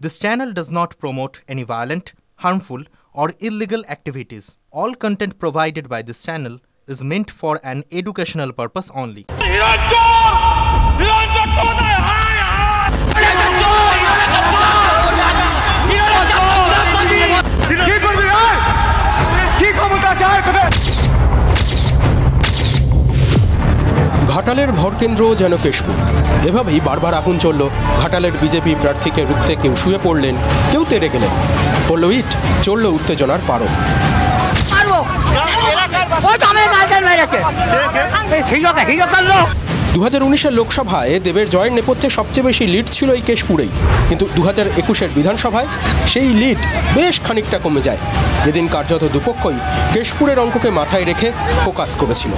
This channel does not promote any violent, harmful, or illegal activities. All content provided by this channel is meant for an educational purpose only. ঘাটালের ভরকেন্দ্র যেন কেশপুর। এভাবেই বারবার আগুন চলল। ঘাটালের BJP প্রার্থীকে রুখতে কেউ শুয়ে পড়লেন, কেউ তেড়ে গেলেন। পড়ল ইট, চলল উত্তেজনার পারদ। 2019-এর লোকসভায় দেবের জয়ের নেপথ্যে সবচেয়ে বেশি লিড ছিল এই কেশপুরেই, কিন্তু 2021-এর বিধানসভায় সেই লিড বেশ খানিকটা কমে যায়। এদিন কার্যত দুপক্ষই কেশপুরের অঙ্ককে মাথায় রেখে ফোকাস করেছিল।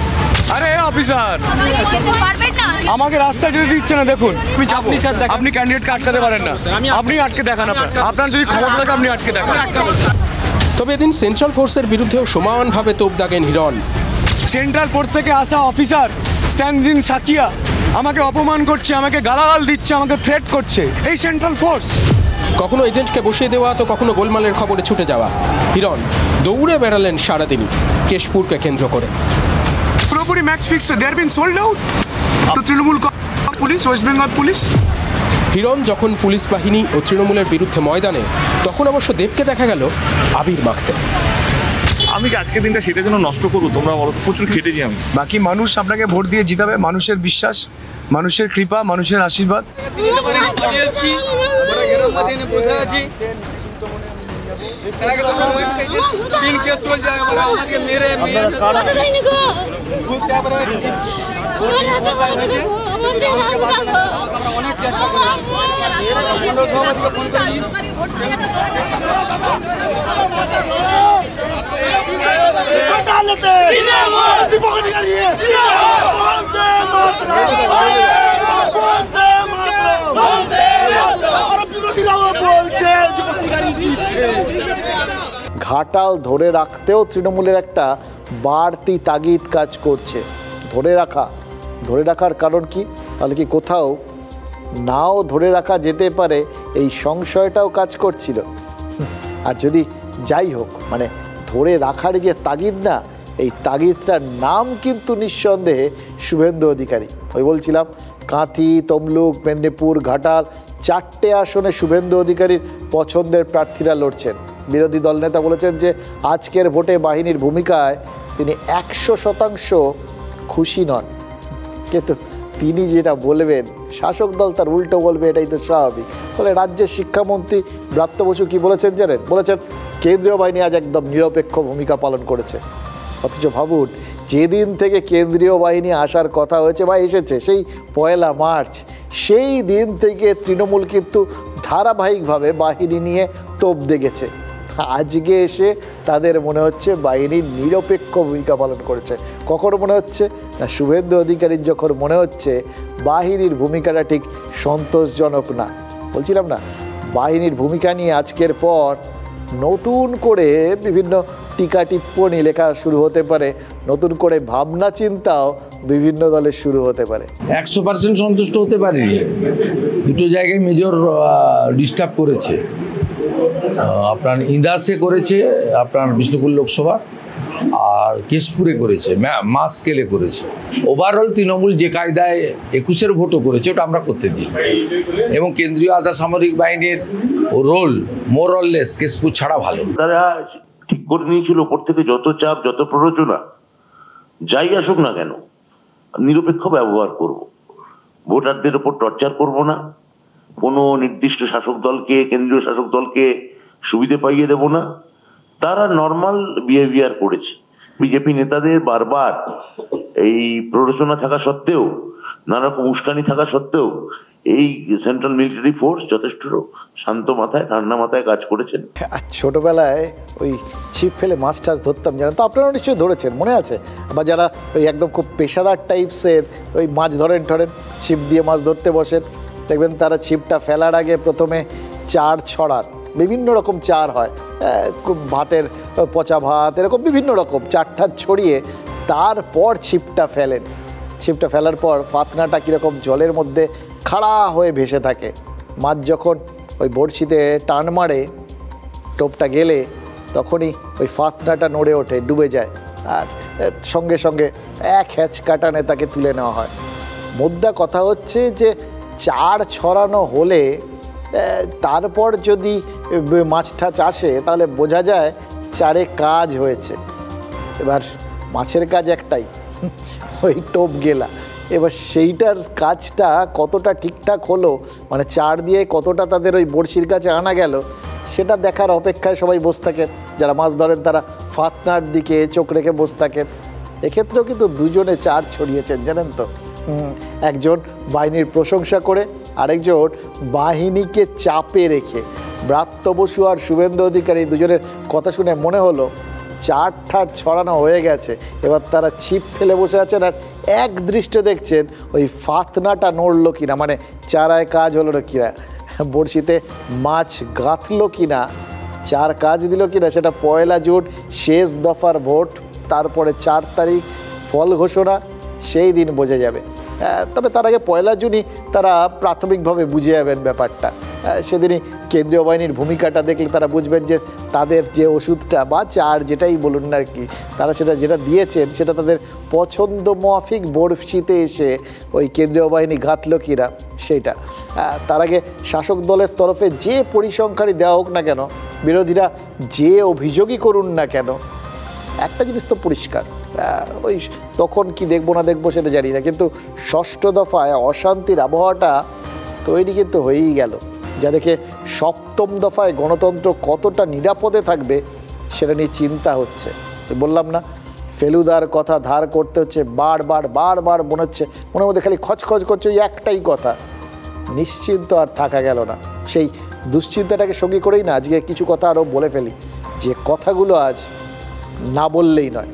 আরে অফিসার, আমাকে রাস্তা যেতে দিচ্ছে না। দেখুন, আপনি ক্যান্ডিডেটকে আটকাতে পারেন না, আপনি আটকে দেখান। আপনার যদি ক্ষমতা থাকে আপনি আটকে দেখান। তবে এদিন সেন্ট্রাল ফোর্সের বিরুদ্ধেও সমানভাবে তোপ দাগেন হিরণ। সেন্ট্রাল ফোর্স থেকে আসা অফিসার স্ট্যান্ডিং সাকিয়া আমাকে অপমান করছে, আমাকে গালাগাল দিচ্ছে, আমাকে থ্রেট করছে এই সেন্ট্রাল ফোর্স। কখনো এজেন্টকে বসিয়ে দেওয়া, তো কখনো গোলমালের খবরে ছুটে যাওয়া। হিরণ দৌড়ে বেড়ালেন সারাদিনই কেশপুরকে কেন্দ্র করে। পুরোপুরি match fix, they are been sold out. তো Trinamool police, West Bengal police. Hiran যখন পুলিশ বাহিনী ও তৃণমূলের বিরুদ্ধে ময়দানে, তখন অবশ্য দেবকে দেখা গেল আবির মাখতে। আমি আজকের দিনটা সেটার জন্য নষ্ট করবো, তোমরা বলো, প্রচুর খেটেছি আমি। বাকি মানুষ আপনাকে ভোট দিয়ে জিতাবে, মানুষের বিশ্বাস, মানুষের কৃপা, মানুষের আশীর্বাদ। ঘাটাল ধরে রাখতেও তৃণমূলের একটা বাড়তি তাগিদ কাজ করছে। ধরে রাখার কারণ কি? তাহলে কি কোথাও নাও ধরে রাখা যেতে পারে, এই সংশয়টাও কাজ করছিল। আর যদি যাই হোক, মানে ধরে রাখার যে তাগিদ না, এই তাগিদটার নাম কিন্তু নিঃসন্দেহে শুভেন্দু অধিকারী। ওই বলছিলাম, কাঁথি, তমলুক, মেদিনীপুর, ঘাটাল 4টে আসনে শুভেন্দু অধিকারীর পছন্দের প্রার্থীরা লড়ছেন। বিরোধী দলনেতা বলেছেন যে আজকের ভোটে বাহিনীর ভূমিকায় তিনি 100% খুশি নন, কিন্তু তিনি যেটা বলবেন শাসক দল তার উল্টো বলবে, এটাই তো স্বাভাবিক। ফলে রাজ্যের শিক্ষামন্ত্রী ব্রাত্য বসু কি বলেছেন জানেন? বলেছেন কেন্দ্রীয় বাহিনী আজ একদম নিরপেক্ষ ভূমিকা পালন করেছে। অথচ ভাবুন, যেদিন থেকে কেন্দ্রীয় বাহিনী আসার কথা হয়েছে বা এসেছে, সেই 1 মার্চ, সেই দিন থেকে তৃণমূল কিন্তু ধারাবাহিকভাবে বাহিনী নিয়ে তোপ দেখেছে। আজকে এসে তাদের মনে হচ্ছে বাহিনী নিরপেক্ষ ভূমিকা পালন করেছে। কখনো মনে হচ্ছে না শুভেন্দু অধিকারীর, যখন মনে হচ্ছে বাহিনীর ভূমিকাটা ঠিক সন্তোষজনক না। বলছিলাম না, বাহিনীর ভূমিকা নিয়ে আজকের পর নতুন করে বিভিন্ন টিকা টিপ্পণী লেখা শুরু হতে পারে, নতুন করে ভাবনা চিন্তাও বিভিন্ন দলের শুরু হতে পারে। 100% সন্তুষ্ট হতে পারিনি। দুটো জায়গায় মেজর ডিস্টার্ব করেছে। আপনার ইন্দাসে করেছে, আপনার বিষ্ণুপুর লোকসভা, আর কেশপুরে করেছে, মাস স্কেলে করেছে। ওভারঅল তৃণমূল যে কায়দায় 21-এর ভোটও করেছে, ওটা আমরা করতে দিই। এবং কেন্দ্রীয় আধা সামরিক বাহিনীর role more or less Keshpur ছাড়া ভালো। তারা ঠিক করে নিয়েছিল ওপর থেকে যত চাপ, যত প্ররোচনা যাই আসুক না কেন, নিরপেক্ষ ব্যবহার করব, ভোটারদের ওপর টর্চার করব না, কোনো নির্দিষ্ট শাসক দলকে, কেন্দ্রীয় শাসক দলকে সুবিধে পাইয়ে দেব না। তারা নর্মাল বিহেভিয়ার করেছে। বিজেপি নেতাদের বারবার এই প্ররোচনা থাকা সত্ত্বেও, নানা রকম উস্কানি থাকা সত্ত্বেও এই সেন্ট্রাল মিলিটারি ফোর্স যথেষ্ট শান্ত মাথায়, ঠান্ডা মাথায় কাজ করেছেন। ছোটবেলায় ওই ছিপ ফেলে মাছ টাছ ধরতাম, জানেন তো, আপনারা নিশ্চয়ই ধরেছেন, মনে আছে? বা যারা ওই একদম খুব পেশাদার টাইপসের ওই মাছ ধরেন ছিপ দিয়ে মাছ ধরতে বসেন, দেখবেন তারা ছিপটা ফেলার আগে প্রথমে চার ছড়ান। বিভিন্ন রকম চার হয়, ভাতের পচা ভাত, এরকম বিভিন্ন রকম চারটা ছড়িয়ে তারপর ছিপটা ফেলেন। ছিপটা ফেলার পর ফাতনাটা কীরকম জলের মধ্যে খাড়া হয়ে ভেসে থাকে। মাছ যখন ওই বড়শিতে টান মারে, টোপটা গেলে তখনই ওই ফাতনাটা নড়ে ওঠে, ডুবে যায়, আর সঙ্গে সঙ্গে এক হ্যাচ কাটানে তাকে তুলে নেওয়া হয়। মুদ্রা কথা হচ্ছে যে চার ছড়ানো হলে তারপর যদি মাছটা আসে তাহলে বোঝা যায় চারে কাজ হয়েছে। এবার মাছের কাজ একটাই, ওই টোপ গেলা। এবার সেইটার কাজটা কতটা ঠিকঠাক হলো, মানে চার দিয়ে কতটা তাদের ওই বড়শির কাছে আনা গেল, সেটা দেখার অপেক্ষায় সবাই বসে থাকেন। যারা মাছ ধরেন তারা ফাতনার দিকে চোখ রেখে বসে থাকেন। এক্ষেত্রেও কিন্তু দুজনে চার ছড়িয়েছেন, জানেন তো। একজন বাহিনীর প্রশংসা করে, আরেকজন বাহিনীকে চাপে রেখে। ব্রাত্য বসু আর শুভেন্দু অধিকারী দুজনের কথা শুনে মনে হলো চার ঠাট ছড়ানো হয়ে গেছে, এবার তারা ছিপ ফেলে বসে আছেন আর এক দৃষ্টে দেখছেন ওই ফাতনাটা নড়লো কিনা, মানে চারায় কাজ হলো না কিনা, বড়শিতে মাছ গাঁথলো কিনা, চার কাজ দিল কিনা, সেটা 1 জুন শেষ দফার ভোট, তারপরে 4 তারিখ ফল ঘোষণা, সেই দিন বোঝা যাবে। তবে তার আগে 1 জুনই তারা প্রাথমিকভাবে বুঝে যাবেন ব্যাপারটা। সেদিনই কেন্দ্রীয় বাহিনীর ভূমিকাটা দেখলে তারা বুঝবেন যে তাদের যে ওষুধটা বা চার যেটাই বলুন না কি, তারা যেটা দিয়েছেন সেটা তাদের পছন্দ মাফিক বড়শিতে এসে ওই কেন্দ্রীয় বাহিনী ঘাতলো কিনা সেইটা। তার আগে শাসক দলের তরফে যে পরিসংখ্যানই দেওয়া হোক না কেন, বিরোধীরা যে অভিযোগই করুন না কেন, একটা জিনিস তো পরিষ্কার, ওই তখন কি দেখবো না দেখবো সেটা জানি না, কিন্তু ষষ্ঠ দফায় অশান্তির আবহাওয়াটা তৈরি কিন্তু হয়েই গেল, যা দেখে সপ্তম দফায় গণতন্ত্র কতটা নিরাপদে থাকবে সেটা নিয়ে চিন্তা হচ্ছে। বললাম না, ফেলুদার কথা ধার করতে হচ্ছে, বারবার মনে হচ্ছে, মনের মধ্যে খালি খচখচ করছে ওই একটাই কথা, নিশ্চিন্ত আর থাকা গেল না। সেই দুশ্চিন্তাটাকে সঙ্গী করেই না আজকে কিছু কথা আরও বলে ফেলি, যে কথাগুলো আজ না বললেই নয়।